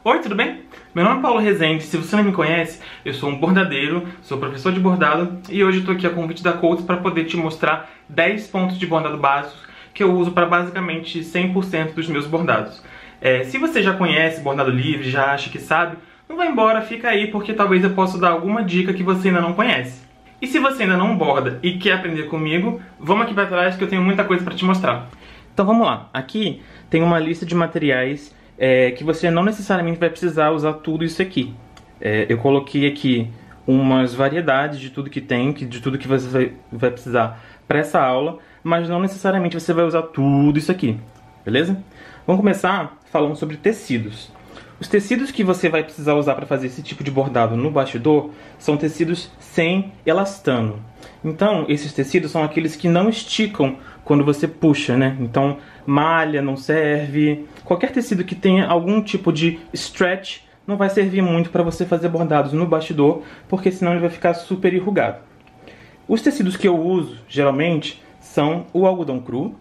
Oi, tudo bem? Meu nome é Paulo Rezende, se você não me conhece, eu sou um bordadeiro, sou professor de bordado e hoje eu tô aqui a convite da Coats para poder te mostrar 10 pontos de bordado básicos que eu uso para basicamente 100% dos meus bordados. Se você já conhece bordado livre, já acha que sabe, não vai embora, fica aí porque talvez eu possa dar alguma dica que você ainda não conhece. E se você ainda não borda e quer aprender comigo, vamos aqui para trás que eu tenho muita coisa para te mostrar. Então vamos lá, aqui tem uma lista de materiais que você não necessariamente vai precisar usar tudo isso aqui. Eu coloquei aqui umas variedades de tudo que tem, de tudo que você vai precisar para essa aula, mas não necessariamente você vai usar tudo isso aqui, beleza? Vamos começar falando sobre tecidos. Os tecidos que você vai precisar usar para fazer esse tipo de bordado no bastidor são tecidos sem elastano. Então, esses tecidos são aqueles que não esticam quando você puxa, né? Então, malha não serve. Qualquer tecido que tenha algum tipo de stretch não vai servir muito para você fazer bordados no bastidor, porque senão ele vai ficar super enrugado. Os tecidos que eu uso, geralmente, são o algodão cru,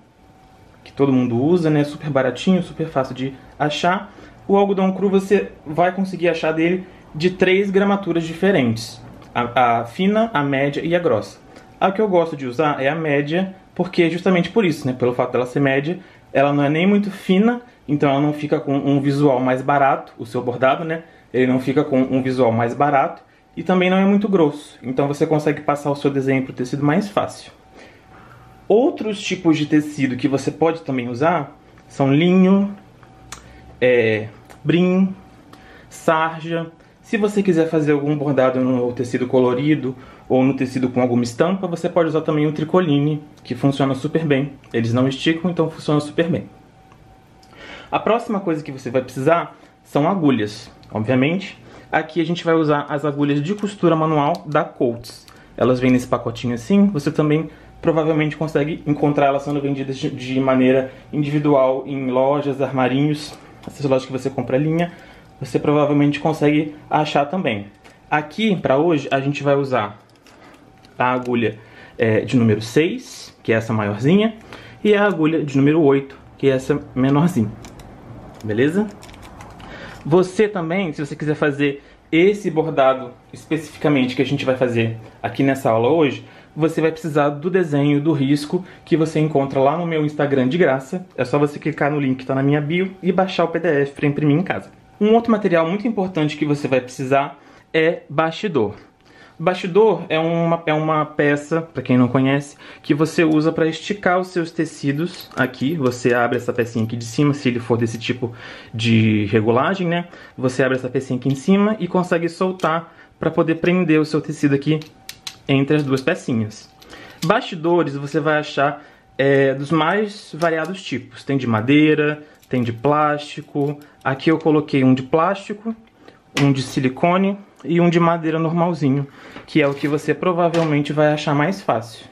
que todo mundo usa, né? Super baratinho, super fácil de achar. O algodão cru você vai conseguir achar dele de 3 gramaturas diferentes. A fina, a média e a grossa. A que eu gosto de usar é a média, porque justamente por isso, né? Pelo fato dela ser média, ela não é nem muito fina, então ela não fica com um visual mais barato, o seu bordado, né? Ele não fica com um visual mais barato e também não é muito grosso, então você consegue passar o seu desenho para o tecido mais fácil. Outros tipos de tecido que você pode também usar são linho, brim, sarja. Se você quiser fazer algum bordado no tecido colorido ou no tecido com alguma estampa, você pode usar também o tricoline, que funciona super bem. Eles não esticam, então funciona super bem. A próxima coisa que você vai precisar são agulhas, obviamente. Aqui a gente vai usar as agulhas de costura manual da Coats. Elas vêm nesse pacotinho assim, você também provavelmente consegue encontrar elas sendo vendidas de maneira individual em lojas, armarinhos. Essas lojas que você compra linha, você provavelmente consegue achar também. Aqui, para hoje, a gente vai usar a agulha de número 6, que é essa maiorzinha, e a agulha de número 8, que é essa menorzinha. Beleza? Você também, se você quiser fazer esse bordado especificamente que a gente vai fazer aqui nessa aula hoje, você vai precisar do desenho do risco que você encontra lá no meu Instagram de graça. É só você clicar no link que está na minha bio e baixar o PDF para imprimir em casa. Um outro material muito importante que você vai precisar é bastidor. Bastidor é uma peça, para quem não conhece, que você usa para esticar os seus tecidos. Aqui, você abre essa pecinha aqui de cima, se ele for desse tipo de regulagem, né? Você abre essa pecinha aqui em cima e consegue soltar para poder prender o seu tecido aqui entre as duas pecinhas. Bastidores você vai achar dos mais variados tipos. Tem de madeira, tem de plástico. Aqui eu coloquei um de plástico, um de silicone e um de madeira normalzinho, que é o que você provavelmente vai achar mais fácil.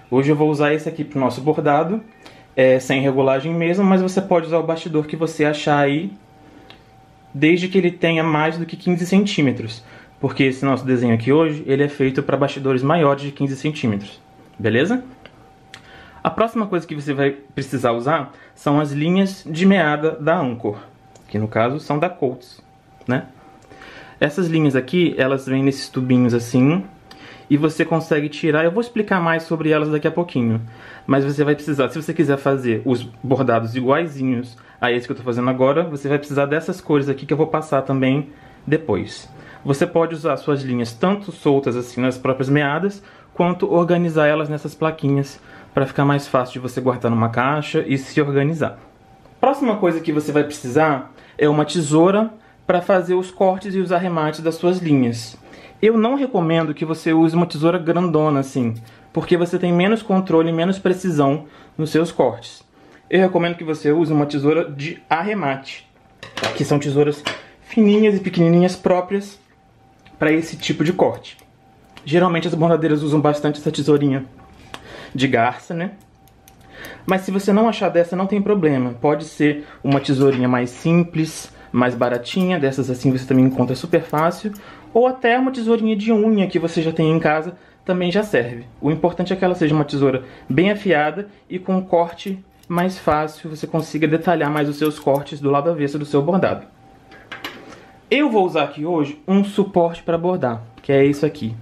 Hoje eu vou usar esse aqui para o nosso bordado, sem regulagem mesmo, mas você pode usar o bastidor que você achar aí, desde que ele tenha mais do que 15 centímetros. Porque esse nosso desenho aqui hoje, ele é feito para bastidores maiores de 15 centímetros. Beleza? A próxima coisa que você vai precisar usar são as linhas de meada da Anchor, que no caso são da Coats, né? Essas linhas aqui, elas vêm nesses tubinhos assim, e você consegue tirar. Eu vou explicar mais sobre elas daqui a pouquinho, mas você vai precisar, se você quiser fazer os bordados iguaizinhos a esse que eu estou fazendo agora, você vai precisar dessas cores aqui que eu vou passar também depois. Você pode usar suas linhas tanto soltas assim nas próprias meadas, quanto organizar elas nessas plaquinhas para ficar mais fácil de você guardar numa caixa e se organizar. A próxima coisa que você vai precisar é uma tesoura para fazer os cortes e os arremates das suas linhas. Eu não recomendo que você use uma tesoura grandona assim, porque você tem menos controle e menos precisão nos seus cortes. Eu recomendo que você use uma tesoura de arremate, que são tesouras fininhas e pequenininhas próprias para esse tipo de corte. Geralmente as bordadeiras usam bastante essa tesourinha de garça, né? Mas se você não achar dessa, não tem problema. Pode ser uma tesourinha mais simples, mais baratinha, dessas assim você também encontra super fácil. Ou até uma tesourinha de unha que você já tem em casa, também já serve. O importante é que ela seja uma tesoura bem afiada e com um corte mais fácil, você consiga detalhar mais os seus cortes do lado avesso do seu bordado. Eu vou usar aqui hoje um suporte para bordar, que é isso aqui.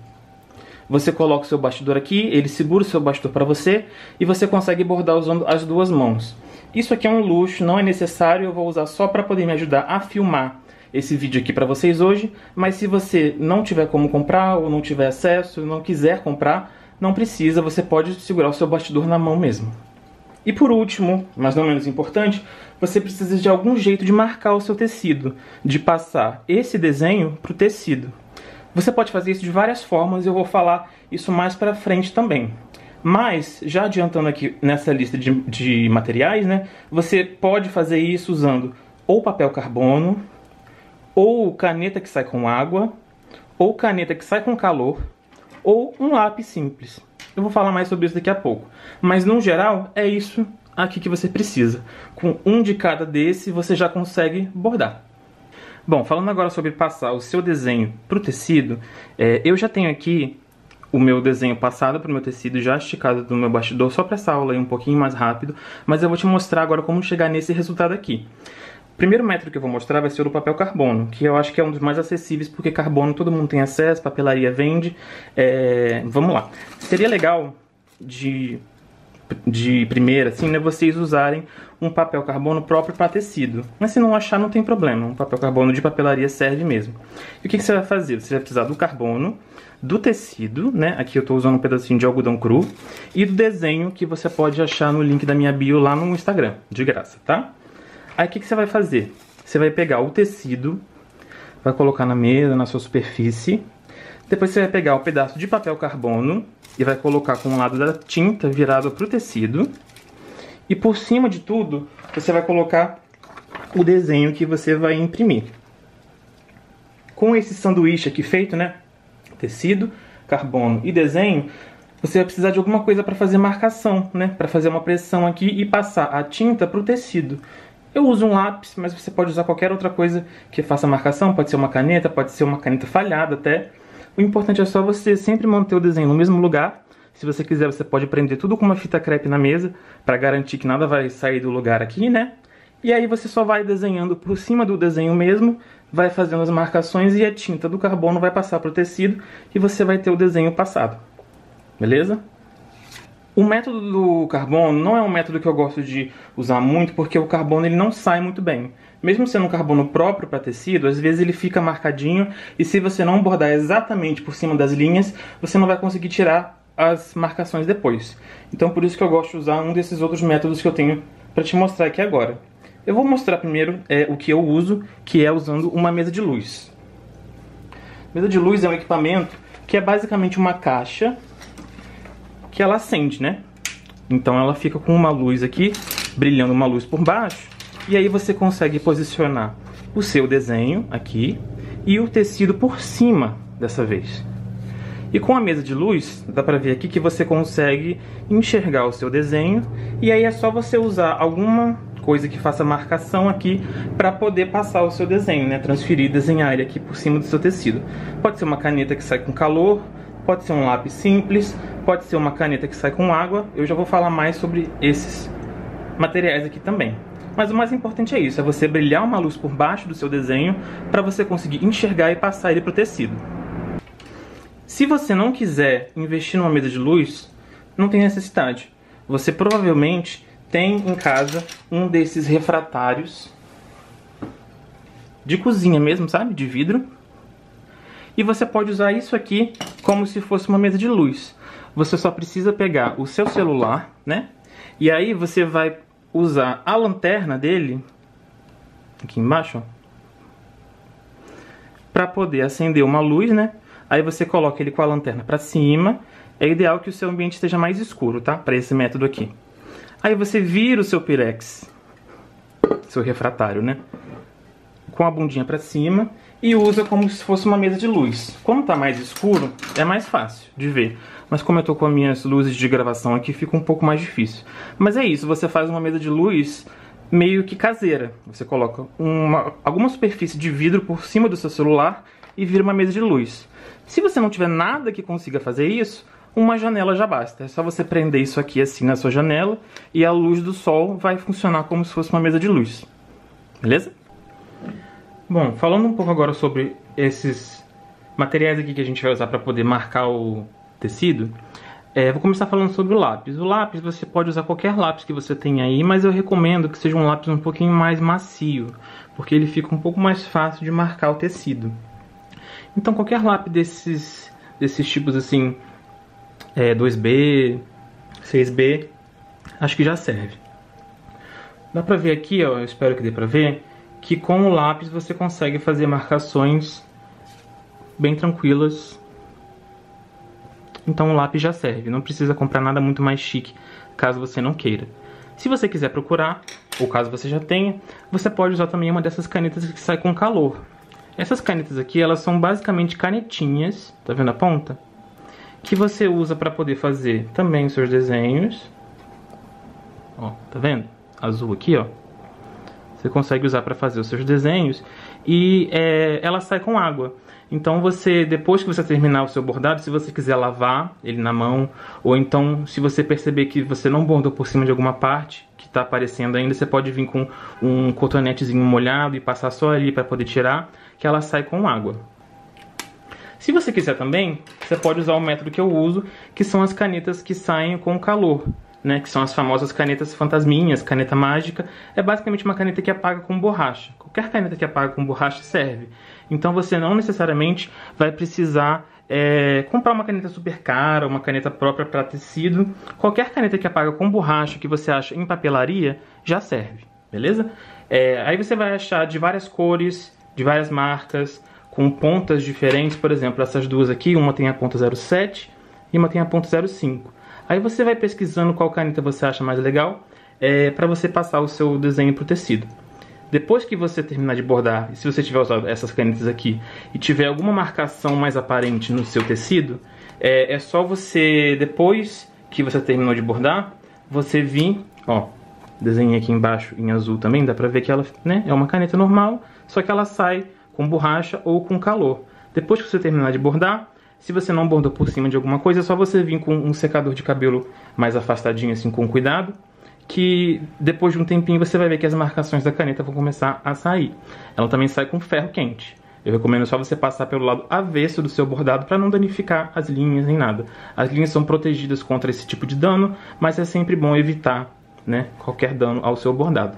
Você coloca o seu bastidor aqui, ele segura o seu bastidor para você e você consegue bordar usando as duas mãos. Isso aqui é um luxo, não é necessário, eu vou usar só para poder me ajudar a filmar esse vídeo aqui para vocês hoje, mas se você não tiver como comprar ou não tiver acesso, não quiser comprar, não precisa, você pode segurar o seu bastidor na mão mesmo. E por último, mas não menos importante, você precisa de algum jeito de marcar o seu tecido, de passar esse desenho para o tecido. Você pode fazer isso de várias formas, eu vou falar isso mais para frente também. Mas, já adiantando aqui nessa lista de materiais, né, você pode fazer isso usando ou papel carbono, ou caneta que sai com água, ou caneta que sai com calor, ou um lápis simples. Eu vou falar mais sobre isso daqui a pouco. Mas, no geral, é isso aqui que você precisa. Com um de cada desse, você já consegue bordar. Bom, falando agora sobre passar o seu desenho para o tecido, eu já tenho aqui o meu desenho passado para o meu tecido, já esticado do meu bastidor, só para essa aula aí um pouquinho mais rápido, mas eu vou te mostrar agora como chegar nesse resultado aqui. O primeiro método que eu vou mostrar vai ser o do papel carbono, que eu acho que é um dos mais acessíveis, porque carbono todo mundo tem acesso, papelaria vende. Vamos lá. Seria legal de primeira, assim, né, vocês usarem um papel carbono próprio para tecido. Mas se não achar, não tem problema. Um papel carbono de papelaria serve mesmo. E o que você vai fazer? Você vai precisar do carbono, do tecido, né? Aqui eu estou usando um pedacinho de algodão cru, e do desenho que você pode achar no link da minha bio lá no Instagram, de graça, tá? Aí o que você vai fazer? Você vai pegar o tecido, vai colocar na mesa, na sua superfície. Depois você vai pegar um pedaço de papel carbono e vai colocar com o lado da tinta virado para o tecido. E por cima de tudo, você vai colocar o desenho que você vai imprimir. Com esse sanduíche aqui feito, né? Tecido, carbono e desenho, você vai precisar de alguma coisa para fazer marcação, né? Para fazer uma pressão aqui e passar a tinta para o tecido. Eu uso um lápis, mas você pode usar qualquer outra coisa que faça marcação. Pode ser uma caneta, pode ser uma caneta falhada até. O importante é só você sempre manter o desenho no mesmo lugar. Se você quiser, você pode prender tudo com uma fita crepe na mesa, para garantir que nada vai sair do lugar aqui, né? E aí você só vai desenhando por cima do desenho mesmo, vai fazendo as marcações e a tinta do carbono vai passar para o tecido e você vai ter o desenho passado. Beleza? O método do carbono não é um método que eu gosto de usar muito, porque o carbono ele não sai muito bem. Mesmo sendo um carbono próprio para tecido, às vezes ele fica marcadinho e se você não bordar exatamente por cima das linhas, você não vai conseguir tirar as marcações depois. Então por isso que eu gosto de usar um desses outros métodos que eu tenho para te mostrar aqui agora. Eu vou mostrar primeiro o que eu uso, que é usando uma mesa de luz. Mesa de luz é um equipamento que é basicamente uma caixa que ela acende, né? Então ela fica com uma luz aqui, brilhando uma luz por baixo, e aí você consegue posicionar o seu desenho aqui e o tecido por cima dessa vez. E com a mesa de luz, dá pra ver aqui que você consegue enxergar o seu desenho, e aí é só você usar alguma coisa que faça marcação aqui para poder passar o seu desenho, né? Transferir, desenhar ele aqui por cima do seu tecido. Pode ser uma caneta que sai com calor, pode ser um lápis simples, pode ser uma caneta que sai com água. Eu já vou falar mais sobre esses materiais aqui também. Mas o mais importante é isso, é você brilhar uma luz por baixo do seu desenho para você conseguir enxergar e passar ele para o tecido. Se você não quiser investir numa mesa de luz, não tem necessidade. Você provavelmente tem em casa um desses refratários de cozinha mesmo, sabe? De vidro. E você pode usar isso aqui como se fosse uma mesa de luz. Você só precisa pegar o seu celular, né? E aí você vai usar a lanterna dele, aqui embaixo, para poder acender uma luz, né? Aí você coloca ele com a lanterna para cima. É ideal que o seu ambiente esteja mais escuro, tá? Para esse método aqui. Aí você vira o seu pirex, seu refratário, né? Com a bundinha para cima e usa como se fosse uma mesa de luz. Como tá mais escuro, é mais fácil de ver. Mas como eu tô com as minhas luzes de gravação aqui, fica um pouco mais difícil. Mas é isso, você faz uma mesa de luz meio que caseira. Você coloca alguma superfície de vidro por cima do seu celular e vira uma mesa de luz. Se você não tiver nada que consiga fazer isso, uma janela já basta. É só você prender isso aqui assim na sua janela e a luz do sol vai funcionar como se fosse uma mesa de luz. Beleza? Bom, falando um pouco agora sobre esses materiais aqui que a gente vai usar para poder marcar o tecido, vou começar falando sobre o lápis. O lápis, você pode usar qualquer lápis que você tenha aí, mas eu recomendo que seja um lápis um pouquinho mais macio, porque ele fica um pouco mais fácil de marcar o tecido. Então qualquer lápis desses tipos assim, 2B, 6B, acho que já serve. Dá pra ver aqui, ó, eu espero que dê pra ver, que com o lápis você consegue fazer marcações bem tranquilas. Então o lápis já serve, não precisa comprar nada muito mais chique, caso você não queira. Se você quiser procurar, ou caso você já tenha, você pode usar também uma dessas canetas que sai com calor. Essas canetas aqui, elas são basicamente canetinhas, tá vendo a ponta? Que você usa para poder fazer também os seus desenhos. Ó, tá vendo? Azul aqui, ó. Você consegue usar para fazer os seus desenhos e ela sai com água. Então você, depois que você terminar o seu bordado, se você quiser lavar ele na mão, ou então se você perceber que você não bordou por cima de alguma parte que está aparecendo ainda, você pode vir com um cotonetezinho molhado e passar só ali para poder tirar, que ela sai com água. Se você quiser também, você pode usar o método que eu uso, que são as canetas que saem com calor, né, que são as famosas canetas fantasminhas, caneta mágica. É basicamente uma caneta que apaga com borracha. Qualquer caneta que apaga com borracha serve. Então você não necessariamente vai precisar comprar uma caneta super cara, uma caneta própria para tecido. Qualquer caneta que apaga com borracha que você acha em papelaria já serve, beleza? Aí você vai achar de várias cores, de várias marcas, com pontas diferentes. Por exemplo, essas duas aqui, uma tem a ponta 0,7 e uma tem a ponta 0,5. Aí você vai pesquisando qual caneta você acha mais legal para você passar o seu desenho para o tecido. Depois que você terminar de bordar, se você tiver usado essas canetas aqui e tiver alguma marcação mais aparente no seu tecido, é só você, depois que você terminou de bordar, você vir, ó, desenhei aqui embaixo em azul também, dá pra ver que ela, né, é uma caneta normal, só que ela sai com borracha ou com calor. Depois que você terminar de bordar, se você não bordou por cima de alguma coisa, é só você vir com um secador de cabelo mais afastadinho, assim, com cuidado, que depois de um tempinho você vai ver que as marcações da caneta vão começar a sair. Ela também sai com ferro quente. Eu recomendo só você passar pelo lado avesso do seu bordado para não danificar as linhas nem nada. As linhas são protegidas contra esse tipo de dano, mas é sempre bom evitar, né, qualquer dano ao seu bordado.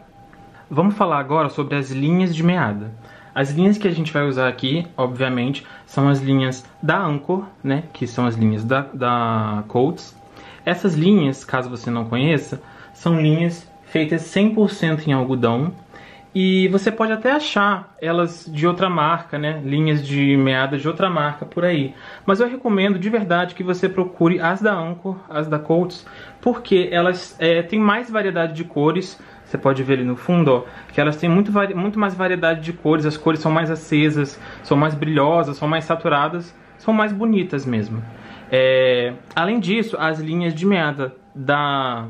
Vamos falar agora sobre as linhas de meada. As linhas que a gente vai usar aqui, obviamente, são as linhas da Anchor, né, que são as linhas da Coats. Essas linhas, caso você não conheça, são linhas feitas 100% em algodão. E você pode até achar elas de outra marca, né, linhas de meada de outra marca por aí. Mas eu recomendo de verdade que você procure as da Anchor, as da Coats, porque elas têm mais variedade de cores. Você pode ver ali no fundo, ó, que elas têm muito mais variedade de cores. As cores são mais acesas, são mais brilhosas, são mais saturadas, são mais bonitas mesmo. Além disso, as linhas de meada da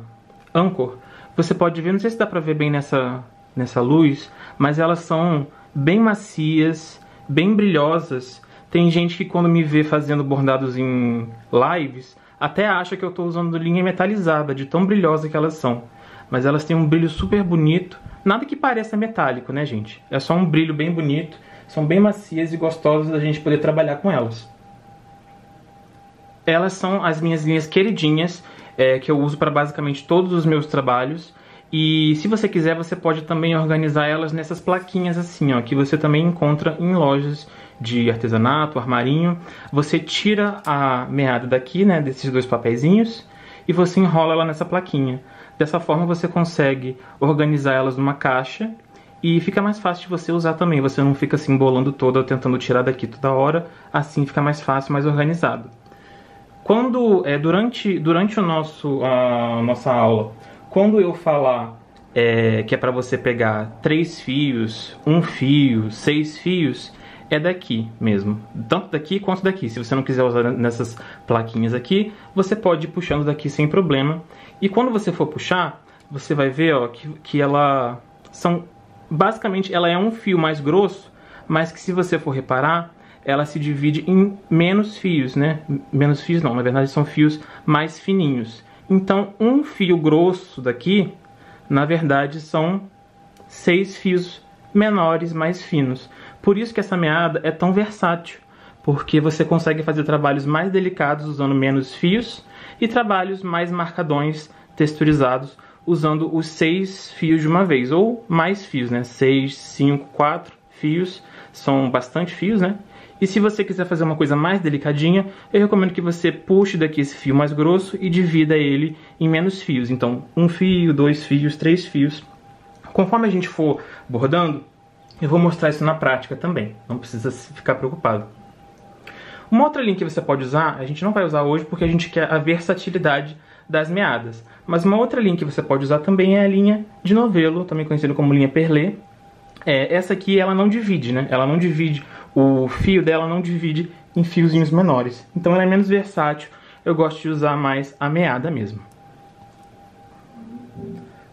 Anchor, você pode ver, não sei se dá pra ver bem nessa luz, mas elas são bem macias, bem brilhosas. Tem gente que quando me vê fazendo bordados em lives, até acha que eu estou usando linha metalizada, de tão brilhosa que elas são. Mas elas têm um brilho super bonito, nada que pareça metálico, né, gente? É só um brilho bem bonito, são bem macias e gostosas da gente poder trabalhar com elas. Elas são as minhas linhas queridinhas, que eu uso para basicamente todos os meus trabalhos. E se você quiser, você pode também organizar elas nessas plaquinhas assim, ó, que você também encontra em lojas de artesanato, armarinho. Você tira a meada daqui, né, desses dois papeizinhos, e você enrola ela nessa plaquinha. Dessa forma você consegue organizar elas numa caixa e fica mais fácil de você usar também. Você não fica se embolando toda, tentando tirar daqui toda hora. Assim fica mais fácil, mais organizado. Quando durante a nossa aula, quando eu falar que é para você pegar 3 fios, 1 fio, 6 fios, é daqui mesmo. Tanto daqui quanto daqui. Se você não quiser usar nessas plaquinhas aqui, você pode ir puxando daqui sem problema. E quando você for puxar, você vai ver, ó, que basicamente ela é um fio mais grosso, mas que se você for reparar, ela se divide em menos fios, né? Menos fios não, na verdade são fios mais fininhos. Então um fio grosso daqui, na verdade são 6 fios menores, mais finos. Por isso que essa meada é tão versátil, porque você consegue fazer trabalhos mais delicados usando menos fios e trabalhos mais marcadões, texturizados, usando os 6 fios de uma vez, ou mais fios, né? 6, 5, 4 fios, são bastante fios, né? E se você quiser fazer uma coisa mais delicadinha, eu recomendo que você puxe daqui esse fio mais grosso e divida ele em menos fios. Então, 1 fio, 2 fios, 3 fios. Conforme a gente for bordando, eu vou mostrar isso na prática também, não precisa ficar preocupado. Uma outra linha que você pode usar, a gente não vai usar hoje porque a gente quer a versatilidade das meadas. Mas uma outra linha que você pode usar também é a linha de novelo, também conhecida como linha perlé. Essa aqui ela não divide, né? Ela não divide, o fio dela não divide em fiozinhos menores. Então ela é menos versátil, eu gosto de usar mais a meada mesmo.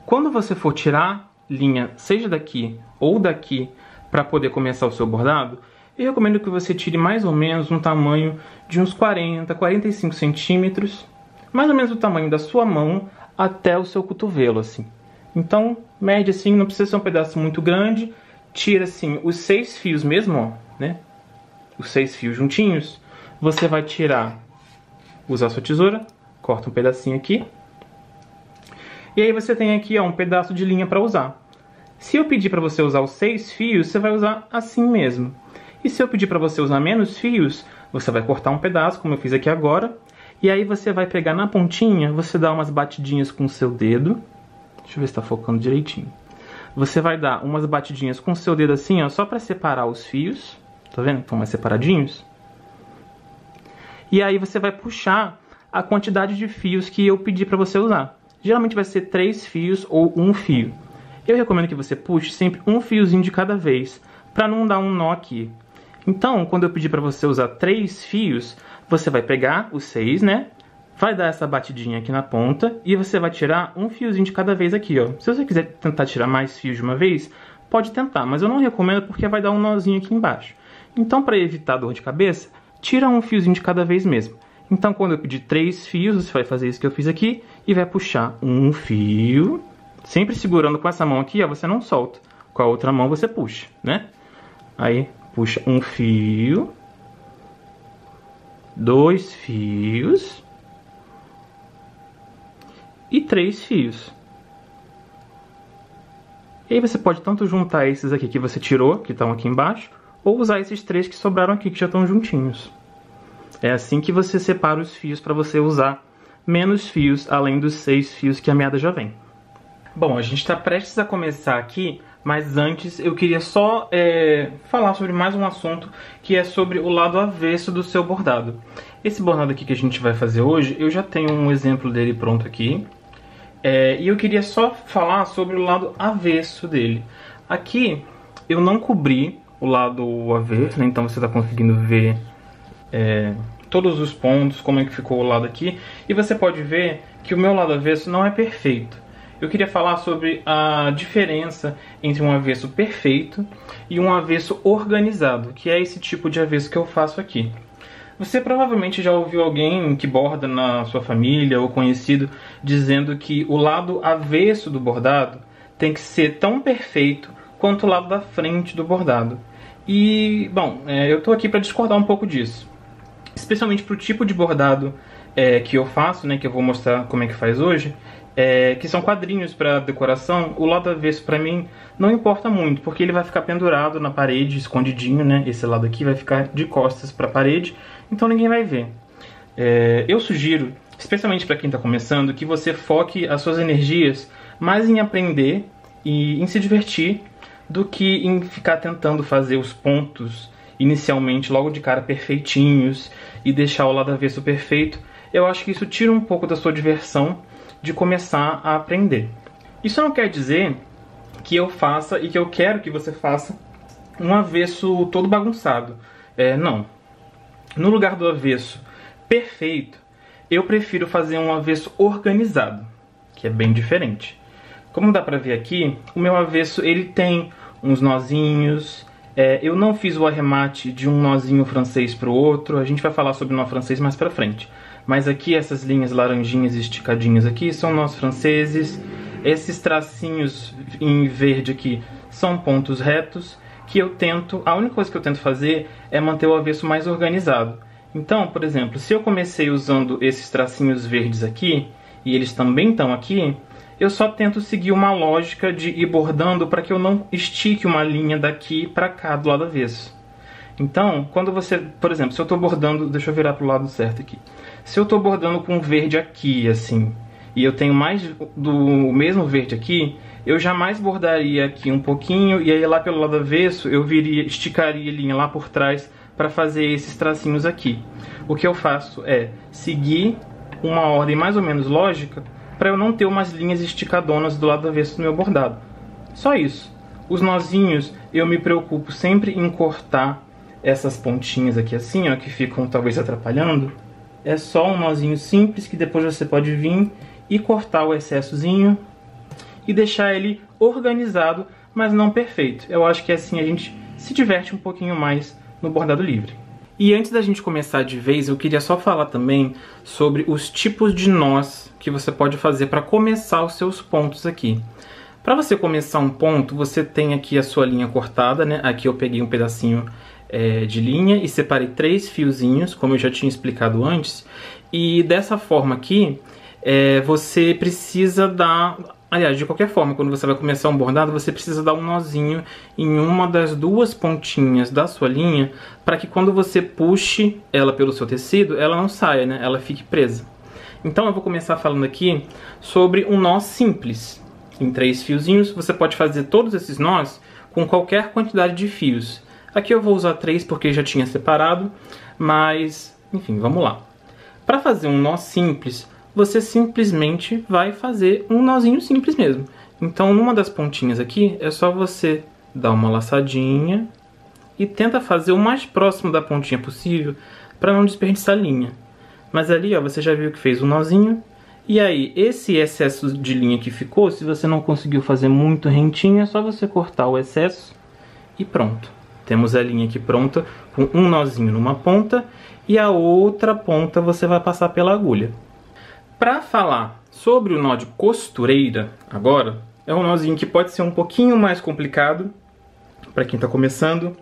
Quando você for tirar linha, seja daqui ou daqui, para poder começar o seu bordado, eu recomendo que você tire mais ou menos um tamanho de uns 40, 45 centímetros, mais ou menos o tamanho da sua mão até o seu cotovelo, assim. Então, mede assim, não precisa ser um pedaço muito grande, tira assim os 6 fios mesmo, ó, né? Os 6 fios juntinhos, você vai tirar, usar sua tesoura, corta um pedacinho aqui, e aí você tem aqui, ó, um pedaço de linha para usar. Se eu pedir para você usar os 6 fios, você vai usar assim mesmo. E se eu pedir para você usar menos fios, você vai cortar um pedaço, como eu fiz aqui agora. E aí você vai pegar na pontinha, você dá umas batidinhas com o seu dedo. Deixa eu ver se está focando direitinho. Você vai dar umas batidinhas com o seu dedo assim, ó, só para separar os fios. Tá vendo? Estão mais separadinhos. E aí você vai puxar a quantidade de fios que eu pedi para você usar. Geralmente vai ser 3 fios ou 1 fio. Eu recomendo que você puxe sempre um fiozinho de cada vez, para não dar um nó aqui. Então, quando eu pedir para você usar 3 fios, você vai pegar os 6, né? Vai dar essa batidinha aqui na ponta e você vai tirar um fiozinho de cada vez aqui, ó. Se você quiser tentar tirar mais fios de uma vez, pode tentar, mas eu não recomendo porque vai dar um nozinho aqui embaixo. Então, para evitar dor de cabeça, tira um fiozinho de cada vez mesmo. Então, quando eu pedir 3 fios, você vai fazer isso que eu fiz aqui e vai puxar um fio, sempre segurando com essa mão aqui, ó, você não solta. Com a outra mão você puxa, né? Aí, puxa um fio, 2 fios e 3 fios. E aí você pode tanto juntar esses aqui que você tirou, que estão aqui embaixo, ou usar esses 3 que sobraram aqui, que já estão juntinhos. É assim que você separa os fios para você usar menos fios, além dos 6 fios que a meada já vem. Bom, a gente está prestes a começar aqui, mas antes eu queria só falar sobre mais um assunto, que é sobre o lado avesso do seu bordado. Esse bordado aqui que a gente vai fazer hoje, eu já tenho um exemplo dele pronto aqui. E eu queria só falar sobre o lado avesso dele. Aqui eu não cobri o lado avesso, né? Então você está conseguindo ver todos os pontos, como é que ficou o lado aqui. E você pode ver que o meu lado avesso não é perfeito. Eu queria falar sobre a diferença entre um avesso perfeito e um avesso organizado, que é esse tipo de avesso que eu faço aqui. Você provavelmente já ouviu alguém que borda na sua família ou conhecido dizendo que o lado avesso do bordado tem que ser tão perfeito quanto o lado da frente do bordado. E, bom, eu estou aqui para discordar um pouco disso. Especialmente para o tipo de bordado que eu faço, né, que eu vou mostrar como é que faz hoje, que são quadrinhos para decoração. O lado avesso para mim não importa muito, porque ele vai ficar pendurado na parede, escondidinho, né? Esse lado aqui vai ficar de costas para a parede, então ninguém vai ver. Eu sugiro, especialmente para quem está começando, que você foque as suas energias mais em aprender e em se divertir do que em ficar tentando fazer os pontos inicialmente logo de cara perfeitinhos e deixar o lado avesso perfeito. Eu acho que isso tira um pouco da sua diversão de começar a aprender. Isso não quer dizer que eu faça e que eu quero que você faça um avesso todo bagunçado. Não. No lugar do avesso perfeito, eu prefiro fazer um avesso organizado, que é bem diferente. Como dá pra ver aqui, o meu avesso ele tem uns nozinhos. Eu não fiz o arremate de um nozinho francês para o outro. A gente vai falar sobre o nó francês mais pra frente. Mas aqui essas linhas laranjinhas esticadinhas aqui são nós franceses. Esses tracinhos em verde aqui são pontos retos que eu tento, a única coisa que eu tento fazer é manter o avesso mais organizado. Então, por exemplo, se eu comecei usando esses tracinhos verdes aqui, e eles também estão aqui, eu só tento seguir uma lógica de ir bordando para que eu não estique uma linha daqui para cá do lado avesso. Então, quando você, por exemplo, se eu estou bordando, deixa eu virar para o lado certo aqui. Se eu estou bordando com verde aqui, assim, e eu tenho mais do mesmo verde aqui, eu jamais bordaria aqui um pouquinho e aí lá pelo lado avesso eu esticaria a linha lá por trás para fazer esses tracinhos aqui. O que eu faço é seguir uma ordem mais ou menos lógica para eu não ter umas linhas esticadonas do lado avesso do meu bordado. Só isso. Os nozinhos eu me preocupo sempre em cortar essas pontinhas aqui assim, ó, que ficam talvez atrapalhando. É só um nozinho simples que depois você pode vir e cortar o excessozinho e deixar ele organizado, mas não perfeito. Eu acho que assim a gente se diverte um pouquinho mais no bordado livre. E antes da gente começar de vez, eu queria só falar também sobre os tipos de nós que você pode fazer para começar os seus pontos aqui. Para você começar um ponto, você tem aqui a sua linha cortada, né? Aqui eu peguei um pedacinho de linha e separei 3 fiozinhos, como eu já tinha explicado antes. E dessa forma aqui, você precisa dar... Aliás, de qualquer forma, quando você vai começar um bordado, você precisa dar um nozinho em uma das 2 pontinhas da sua linha, para que quando você puxe ela pelo seu tecido, ela não saia, né? Ela fique presa. Então eu vou começar falando aqui sobre um nó simples. Em 3 fiozinhos, você pode fazer todos esses nós com qualquer quantidade de fios. Aqui eu vou usar 3 porque já tinha separado, mas, enfim, vamos lá. Para fazer um nó simples, você simplesmente vai fazer um nozinho simples mesmo. Então, numa das pontinhas aqui, é só você dar uma laçadinha e tenta fazer o mais próximo da pontinha possível para não desperdiçar linha. Mas ali, ó, você já viu que fez um nozinho. E aí, esse excesso de linha que ficou, se você não conseguiu fazer muito rentinho, é só você cortar o excesso e pronto. Temos a linha aqui pronta com um nozinho numa ponta e a outra ponta você vai passar pela agulha. Para falar sobre o nó de costureira, agora, é um nozinho que pode ser um pouquinho mais complicado para quem está começando,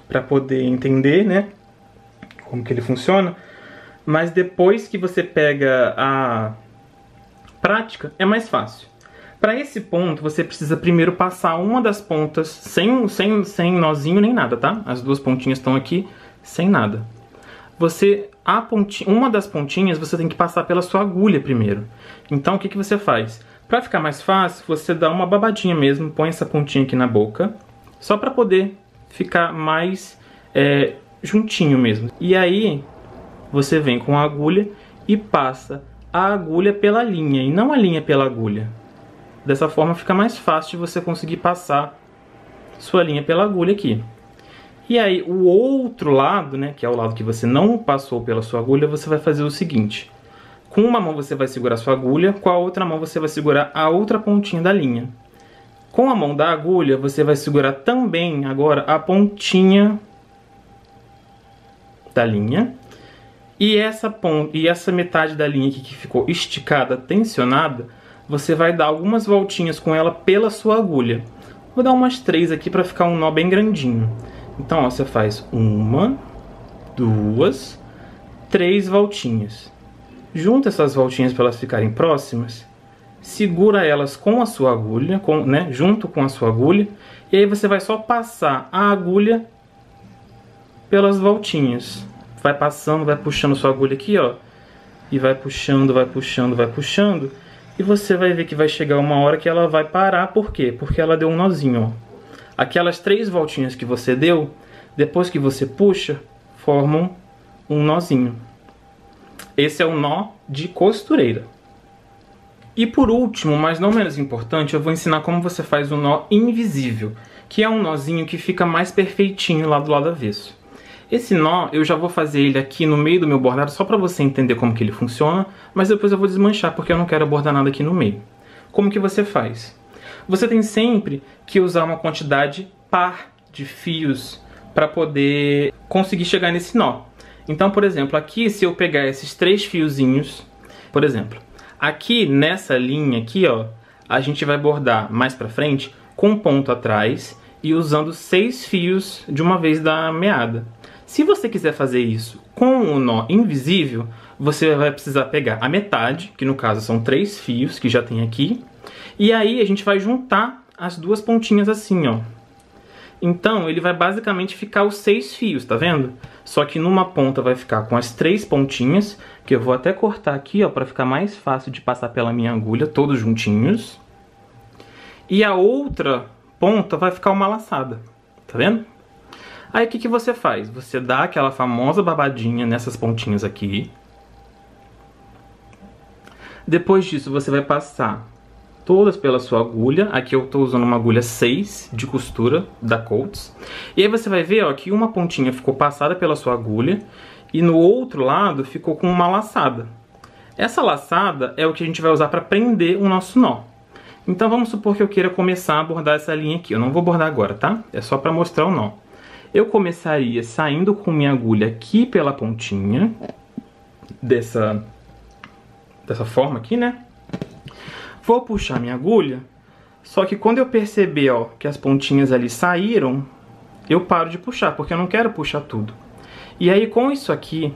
para poder entender, né, como que ele funciona, mas depois que você pega a prática, é mais fácil. Para esse ponto, você precisa primeiro passar uma das pontas sem nozinho nem nada, tá? As 2 pontinhas estão aqui sem nada. Uma das pontinhas você tem que passar pela sua agulha primeiro. Então o que você faz? Para ficar mais fácil, você dá uma babadinha mesmo, põe essa pontinha aqui na boca, só para poder ficar mais juntinho mesmo. E aí você vem com a agulha e passa a agulha pela linha e não a linha pela agulha. Dessa forma fica mais fácil de você conseguir passar sua linha pela agulha aqui. E aí o outro lado, né, que é o lado que você não passou pela sua agulha, você vai fazer o seguinte. Com uma mão você vai segurar a sua agulha, com a outra mão você vai segurar a outra pontinha da linha. Com a mão da agulha você vai segurar também agora a pontinha da linha. E essa metade da linha aqui que ficou esticada, tensionada, você vai dar algumas voltinhas com ela pela sua agulha. Vou dar umas 3 aqui para ficar um nó bem grandinho. Então, ó, você faz 1, 2, 3 voltinhas. Junta essas voltinhas para elas ficarem próximas. Segura elas com a sua agulha, junto com a sua agulha. E aí você vai só passar a agulha pelas voltinhas. Vai passando, vai puxando sua agulha aqui, ó. E vai puxando, vai puxando, vai puxando. E você vai ver que vai chegar uma hora que ela vai parar. Por quê? Porque ela deu um nozinho, ó. Aquelas 3 voltinhas que você deu, depois que você puxa, formam um nozinho. Esse é o nó de costureira. E por último, mas não menos importante, eu vou ensinar como você faz o nó invisível, que é um nozinho que fica mais perfeitinho lá do lado avesso. Esse nó, eu já vou fazer ele aqui no meio do meu bordado, só para você entender como que ele funciona, mas depois eu vou desmanchar, porque eu não quero bordar nada aqui no meio. Como que você faz? Você tem sempre que usar uma quantidade par de fios para poder conseguir chegar nesse nó. Então, por exemplo, aqui se eu pegar esses 3 fiozinhos, por exemplo, aqui nessa linha aqui, ó, a gente vai bordar mais pra frente com ponto atrás e usando 6 fios de uma vez da meada. Se você quiser fazer isso com o nó invisível, você vai precisar pegar a metade, que no caso são 3 fios que já tem aqui, e aí a gente vai juntar as duas pontinhas assim, ó. Então ele vai basicamente ficar os 6 fios, tá vendo? Só que numa ponta vai ficar com as 3 pontinhas, que eu vou até cortar aqui, ó, para ficar mais fácil de passar pela minha agulha, todos juntinhos. E a outra ponta vai ficar uma laçada, tá vendo? Aí o que você faz? Você dá aquela famosa babadinha nessas pontinhas aqui. Depois disso você vai passar todas pela sua agulha. Aqui eu estou usando uma agulha 6 de costura da Coats. E aí você vai ver, ó, que uma pontinha ficou passada pela sua agulha e no outro lado ficou com uma laçada. Essa laçada é o que a gente vai usar para prender o nosso nó. Então vamos supor que eu queira começar a bordar essa linha aqui. Eu não vou bordar agora, tá? É só para mostrar o nó. Eu começaria saindo com minha agulha aqui pela pontinha, dessa forma aqui, né? Vou puxar minha agulha, só que quando eu perceber, ó, que as pontinhas ali saíram, eu paro de puxar, porque eu não quero puxar tudo. E aí com isso aqui,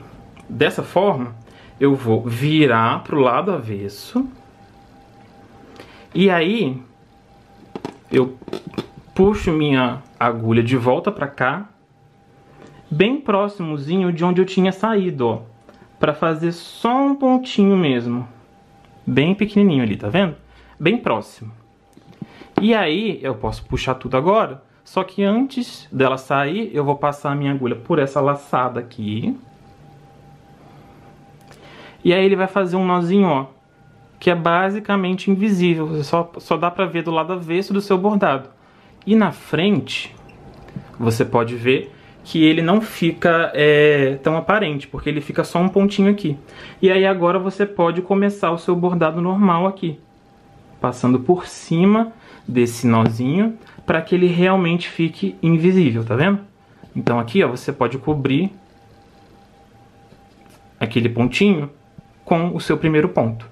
dessa forma, eu vou virar pro lado avesso. E aí, eu puxo minha agulha de volta pra cá, bem próximozinho de onde eu tinha saído, ó, pra fazer só um pontinho mesmo, bem pequenininho ali, tá vendo? Bem próximo. E aí, eu posso puxar tudo agora, só que antes dela sair, eu vou passar a minha agulha por essa laçada aqui. E aí ele vai fazer um nozinho, ó, que é basicamente invisível, você só dá pra ver do lado avesso do seu bordado. E na frente, você pode ver que ele não fica tão aparente, porque ele fica só um pontinho aqui. E aí agora você pode começar o seu bordado normal aqui, passando por cima desse nozinho, para que ele realmente fique invisível, tá vendo? Então aqui, ó, você pode cobrir aquele pontinho com o seu primeiro ponto.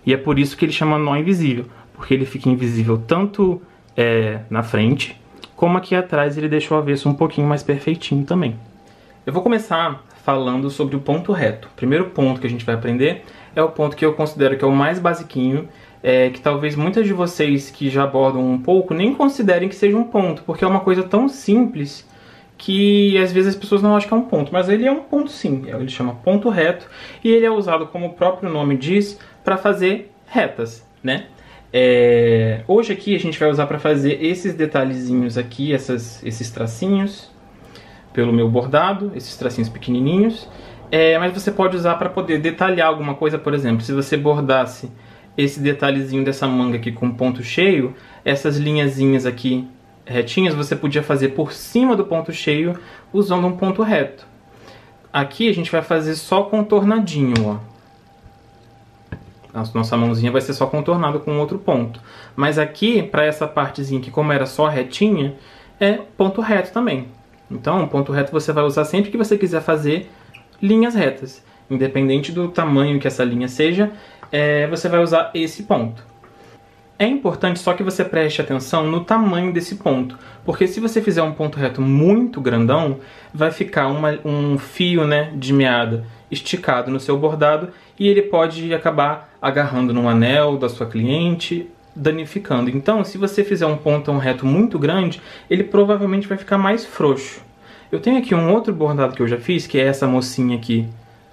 E é por isso que ele chama nó invisível, porque ele fica invisível tanto na frente, como aqui atrás ele deixa o avesso um pouquinho mais perfeitinho também. Eu vou começar falando sobre o ponto reto. O primeiro ponto que a gente vai aprender é o ponto que eu considero que é o mais basiquinho, que talvez muitas de vocês que já bordam um pouco nem considerem que seja um ponto, porque é uma coisa tão simples que às vezes as pessoas não acham que é um ponto, mas ele é um ponto sim, ele chama ponto reto e ele é usado, como o próprio nome diz, para fazer retas, né? Hoje aqui a gente vai usar para fazer esses detalhezinhos aqui, esses tracinhos pelo meu bordado, esses tracinhos pequenininhos, mas você pode usar para poder detalhar alguma coisa. Por exemplo, se você bordasse esse detalhezinho dessa manga aqui com ponto cheio, essas linhazinhas aqui retinhas você podia fazer por cima do ponto cheio usando um ponto reto. Aqui a gente vai fazer só contornadinho, ó. A nossa mãozinha vai ser só contornada com outro ponto. Mas aqui, para essa partezinha aqui, como era só retinha, é ponto reto também. Então, ponto reto você vai usar sempre que você quiser fazer linhas retas. Independente do tamanho que essa linha seja, você vai usar esse ponto. É importante só que você preste atenção no tamanho desse ponto, porque se você fizer um ponto reto muito grandão, vai ficar um fio, né, de meada esticado no seu bordado e ele pode acabar agarrando no anel da sua cliente, danificando. Então, se você fizer um ponto reto muito grande, ele provavelmente vai ficar mais frouxo. Eu tenho aqui um outro bordado que eu já fiz, que é essa mocinha aqui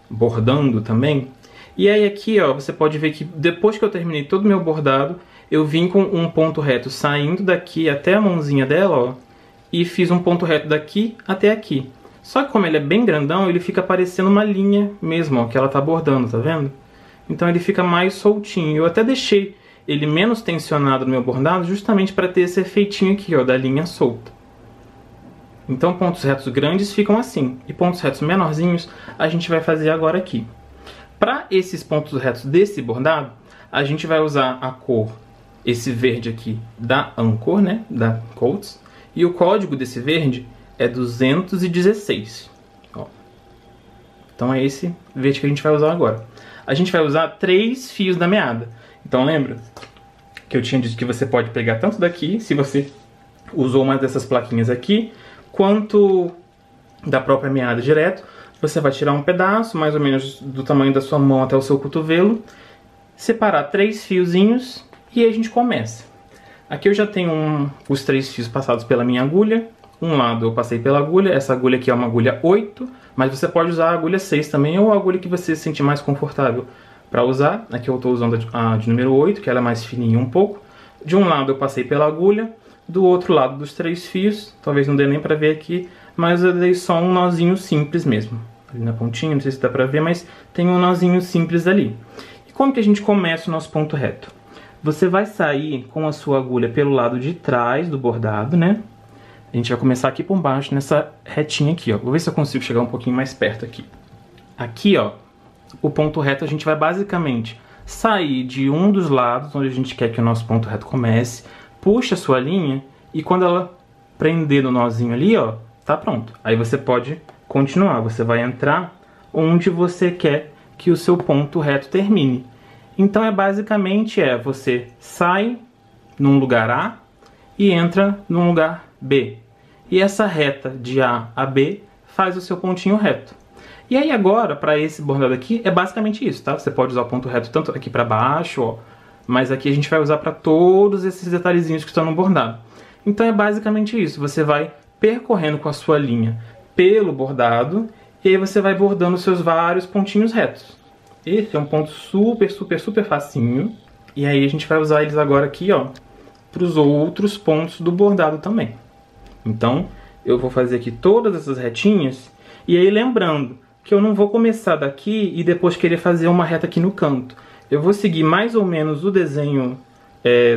bordando também. E aí aqui, ó, você pode ver que depois que eu terminei todo o meu bordado, eu vim com um ponto reto saindo daqui até a mãozinha dela, ó, e fiz um ponto reto daqui até aqui. Só que como ele é bem grandão, ele fica parecendo uma linha mesmo, ó, que ela tá bordando, tá vendo? Então ele fica mais soltinho. Eu até deixei ele menos tensionado no meu bordado, justamente para ter esse efeitinho aqui, ó, da linha solta. Então pontos retos grandes ficam assim, e pontos retos menorzinhos a gente vai fazer agora aqui. Para esses pontos retos desse bordado, a gente vai usar a cor, esse verde aqui da Anchor, né, da Coats, e o código desse verde é 216. Ó. Então é esse verde que a gente vai usar agora. A gente vai usar 3 fios da meada. Então lembra? que eu tinha dito que você pode pegar tanto daqui, se você usou uma dessas plaquinhas aqui, quanto da própria meada direto. Você vai tirar um pedaço, mais ou menos do tamanho da sua mão até o seu cotovelo, separar 3 fiozinhos e aí a gente começa. Aqui eu já tenho os 3 fios passados pela minha agulha. Um lado eu passei pela agulha, essa agulha aqui é uma agulha 8, mas você pode usar a agulha 6 também, ou a agulha que você se sentir mais confortável para usar. Aqui eu estou usando a de número 8, que ela é mais fininha um pouco. De um lado eu passei pela agulha, do outro lado dos 3 fios, talvez não dê nem para ver aqui, mas eu dei só um nozinho simples mesmo. Ali na pontinha, não sei se dá pra ver, mas tem um nozinho simples ali. E como que a gente começa o nosso ponto reto? Você vai sair com a sua agulha pelo lado de trás do bordado, né? A gente vai começar aqui por baixo, nessa retinha aqui, ó. Vou ver se eu consigo chegar um pouquinho mais perto aqui. Aqui, ó, o ponto reto a gente vai basicamente sair de um dos lados, onde a gente quer que o nosso ponto reto comece, puxa a sua linha, e quando ela prender no nozinho ali, ó, tá pronto. Aí você pode continuar, você vai entrar onde você quer que o seu ponto reto termine. Então basicamente você sai num lugar A e entra num lugar B. E essa reta de A a B faz o seu pontinho reto. E aí agora, para esse bordado aqui, é basicamente isso, tá? Você pode usar o ponto reto tanto aqui para baixo, ó, mas aqui a gente vai usar para todos esses detalhezinhos que estão no bordado. Então é basicamente isso, você vai percorrendo com a sua linha pelo bordado, e aí você vai bordando os seus vários pontinhos retos. Esse é um ponto super facinho, e aí a gente vai usar eles agora aqui, ó, para os outros pontos do bordado também. Então, eu vou fazer aqui todas essas retinhas, e aí lembrando que eu não vou começar daqui e depois querer fazer uma reta aqui no canto. Eu vou seguir mais ou menos o desenho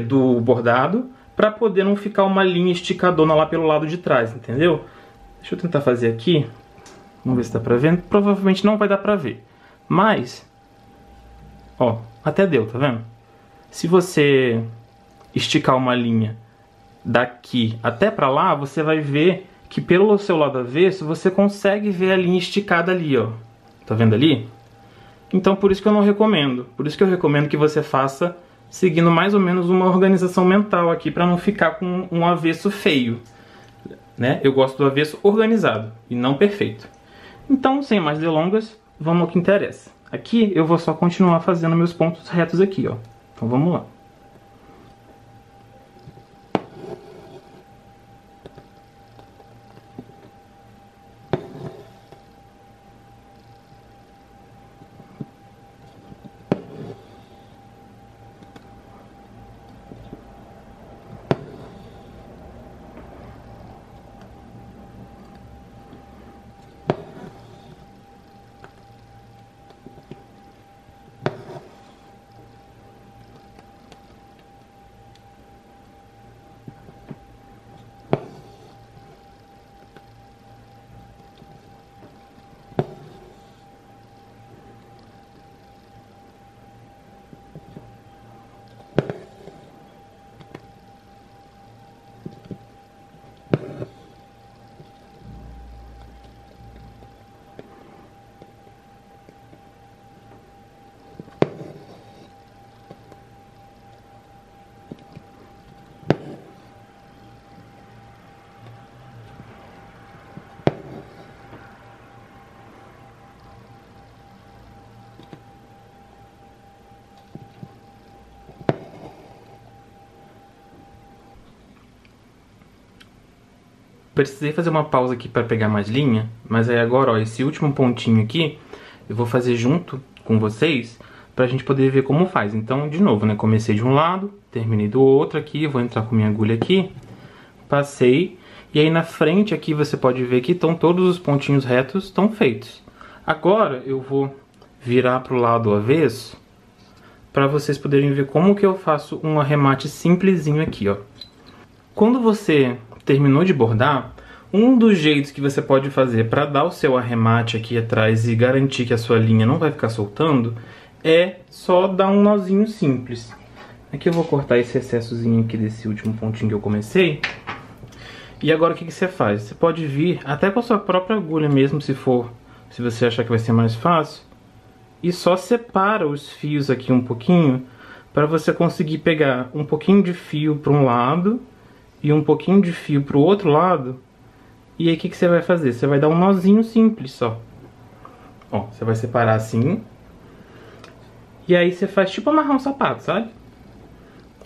do bordado, para poder não ficar uma linha esticadona lá pelo lado de trás, entendeu? Deixa eu tentar fazer aqui. Vamos ver se dá pra ver. Provavelmente não vai dar pra ver. Mas, ó, até deu, tá vendo? Se você esticar uma linha daqui até pra lá, você vai ver que pelo seu lado avesso, você consegue ver a linha esticada ali, ó. Tá vendo ali? Então por isso que eu não recomendo. Por isso que eu recomendo que você faça seguindo mais ou menos uma organização mental aqui, pra não ficar com um avesso feio. Né? Eu gosto do avesso organizado e não perfeito. Então, sem mais delongas, vamos ao que interessa. Aqui eu vou só continuar fazendo meus pontos retos aqui, ó. Então vamos lá. Precisei fazer uma pausa aqui para pegar mais linha, mas aí agora, ó, esse último pontinho aqui, eu vou fazer junto com vocês, pra gente poder ver como faz. Então, de novo, né, comecei de um lado, terminei do outro aqui, vou entrar com minha agulha aqui, passei, e aí na frente aqui você pode ver que estão todos os pontinhos retos, estão feitos. Agora eu vou virar pro lado avesso, para vocês poderem ver como que eu faço um arremate simplesinho aqui, ó. Quando você terminou de bordar, um dos jeitos que você pode fazer para dar o seu arremate aqui atrás e garantir que a sua linha não vai ficar soltando é só dar um nozinho simples. Aqui eu vou cortar esse excessozinho aqui desse último pontinho que eu comecei. E agora o que você faz? Você pode vir até com a sua própria agulha mesmo, se você achar que vai ser mais fácil, e só separa os fios aqui um pouquinho para você conseguir pegar um pouquinho de fio para um lado e um pouquinho de fio para o outro lado. E aí o que você vai fazer? Você vai dar um nozinho simples só. Ó, você vai separar assim. E aí você faz tipo amarrar um sapato, sabe?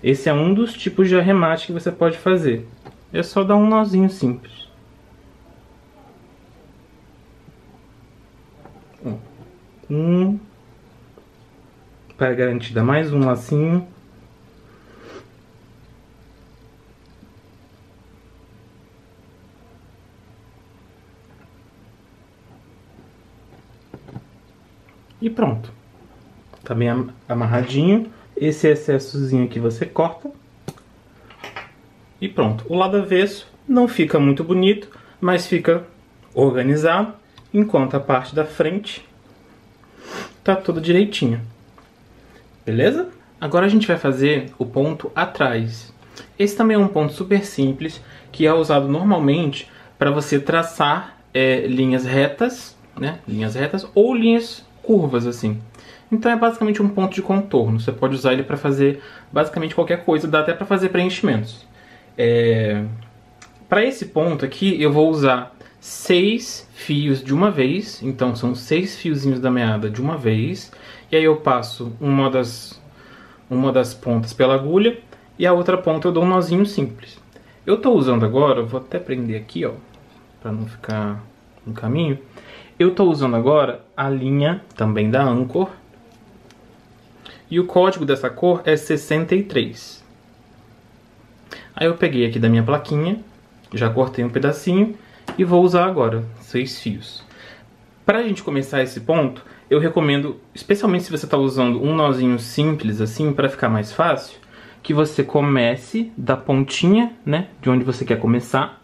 Esse é um dos tipos de arremate que você pode fazer. É só dar um nozinho simples. Para garantir, dá mais um lacinho. E pronto. Tá bem amarradinho. Esse excessozinho aqui você corta. E pronto. O lado avesso não fica muito bonito, mas fica organizado. Enquanto a parte da frente tá tudo direitinho. Beleza? Agora a gente vai fazer o ponto atrás. Esse também é um ponto super simples, que é usado normalmente para você traçar linhas retas, né? Linhas retas ou linhas curvas, assim. Então é basicamente um ponto de contorno. Você pode usar ele para fazer basicamente qualquer coisa, dá até para fazer preenchimentos. Para esse ponto aqui eu vou usar 6 fios de uma vez, então são 6 fiozinhos da meada de uma vez, e aí eu passo uma das pontas pela agulha e a outra ponta eu dou um nozinho simples. Eu estou usando agora, vou até prender aqui, ó, para não ficar no caminho. Eu estou usando agora a linha também da Anchor e o código dessa cor é 63. Aí eu peguei aqui da minha plaquinha, já cortei um pedacinho e vou usar agora 6 fios. Para a gente começar esse ponto, eu recomendo, especialmente se você está usando um nozinho simples assim, para ficar mais fácil, que você comece da pontinha, né, de onde você quer começar.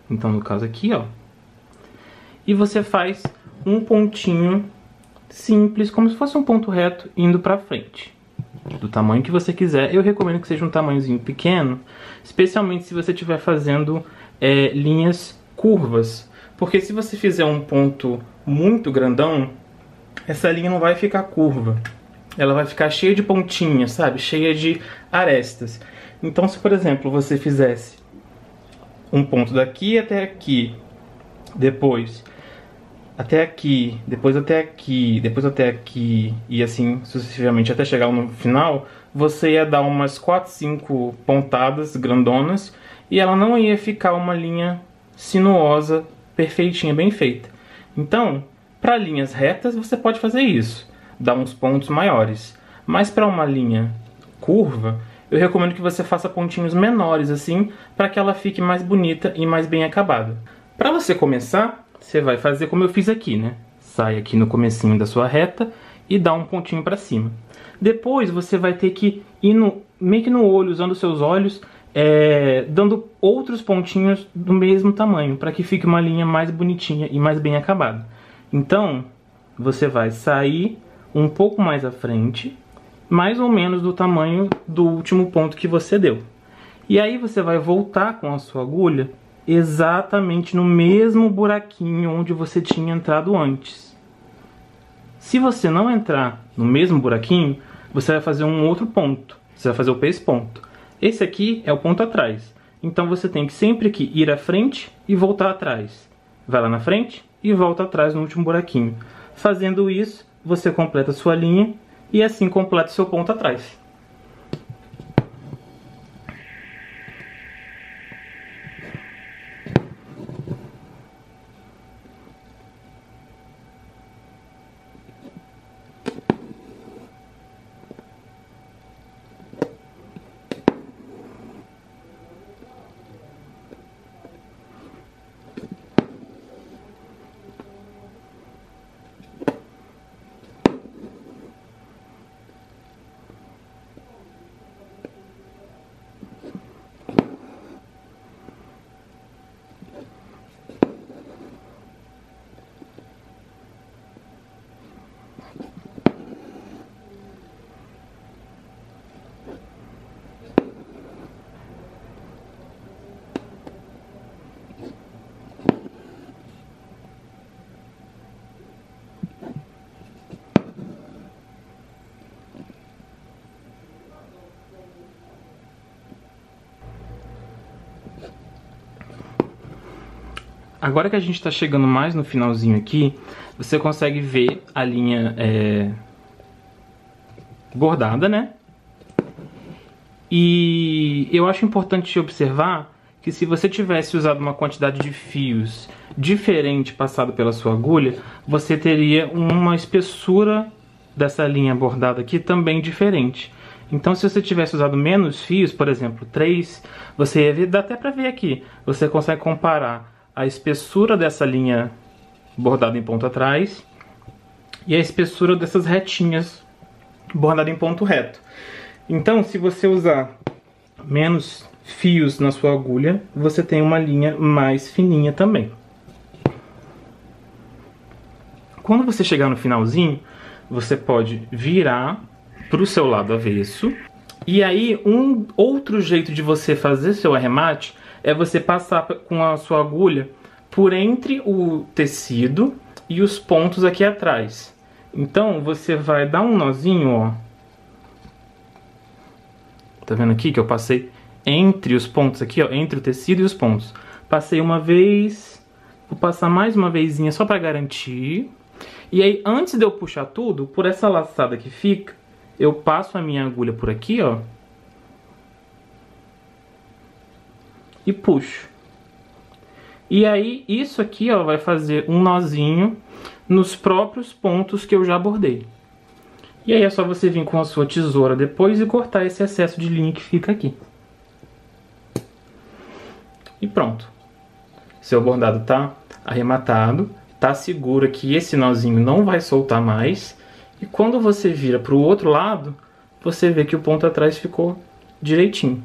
Então, no caso aqui, ó. E você faz um pontinho simples, como se fosse um ponto reto, indo para frente. Do tamanho que você quiser. Eu recomendo que seja um tamanhozinho pequeno, especialmente se você estiver fazendo linhas curvas. Porque se você fizer um ponto muito grandão, essa linha não vai ficar curva. Ela vai ficar cheia de pontinhas, sabe? Cheia de arestas. Então, se por exemplo você fizesse um ponto daqui até aqui, depois até aqui, depois até aqui, depois até aqui, e assim sucessivamente até chegar no final, você ia dar umas 4, 5 pontadas grandonas e ela não ia ficar uma linha sinuosa, perfeitinha, bem feita. Então, para linhas retas você pode fazer isso, dar uns pontos maiores. Mas para uma linha curva, eu recomendo que você faça pontinhos menores assim, para que ela fique mais bonita e mais bem acabada. Para você começar, você vai fazer como eu fiz aqui, né? Sai aqui no comecinho da sua reta e dá um pontinho para cima. Depois você vai ter que ir meio que no olho, usando os seus olhos, dando outros pontinhos do mesmo tamanho, para que fique uma linha mais bonitinha e mais bem acabada. Então, você vai sair um pouco mais à frente, mais ou menos do tamanho do último ponto que você deu. E aí você vai voltar com a sua agulha exatamente no mesmo buraquinho onde você tinha entrado antes. Se você não entrar no mesmo buraquinho, você vai fazer um outro ponto. Você vai fazer o pesponto. Esse aqui é o ponto atrás. Então você tem que sempre que ir à frente e voltar atrás. Vai lá na frente e volta atrás no último buraquinho. Fazendo isso, você completa a sua linha e assim completa o seu ponto atrás. Agora que a gente tá chegando mais no finalzinho aqui, você consegue ver a linha bordada, né? E eu acho importante observar que se você tivesse usado uma quantidade de fios diferente passado pela sua agulha, você teria uma espessura dessa linha bordada aqui também diferente. Então se você tivesse usado menos fios, por exemplo, 3, você ia ver, dá até pra ver aqui, você consegue comparar a espessura dessa linha bordada em ponto atrás e a espessura dessas retinhas bordada em ponto reto. Então, se você usar menos fios na sua agulha, você tem uma linha mais fininha também. Quando você chegar no finalzinho, você pode virar para o seu lado avesso. E aí, um outro jeito de você fazer seu arremate é você passar com a sua agulha por entre o tecido e os pontos aqui atrás. Então, você vai dar um nozinho, ó. Tá vendo aqui que eu passei entre os pontos aqui, ó, entre o tecido e os pontos. Passei uma vez, vou passar mais uma vezinha só pra garantir. E aí, antes de eu puxar tudo, por essa laçada que fica, eu passo a minha agulha por aqui, ó. E puxo. E aí, isso aqui, ó, vai fazer um nozinho nos próprios pontos que eu já bordei. E aí é só você vir com a sua tesoura depois e cortar esse excesso de linha que fica aqui. E pronto. Seu bordado tá arrematado, tá seguro que esse nozinho não vai soltar mais. E quando você vira pro outro lado, você vê que o ponto atrás ficou direitinho.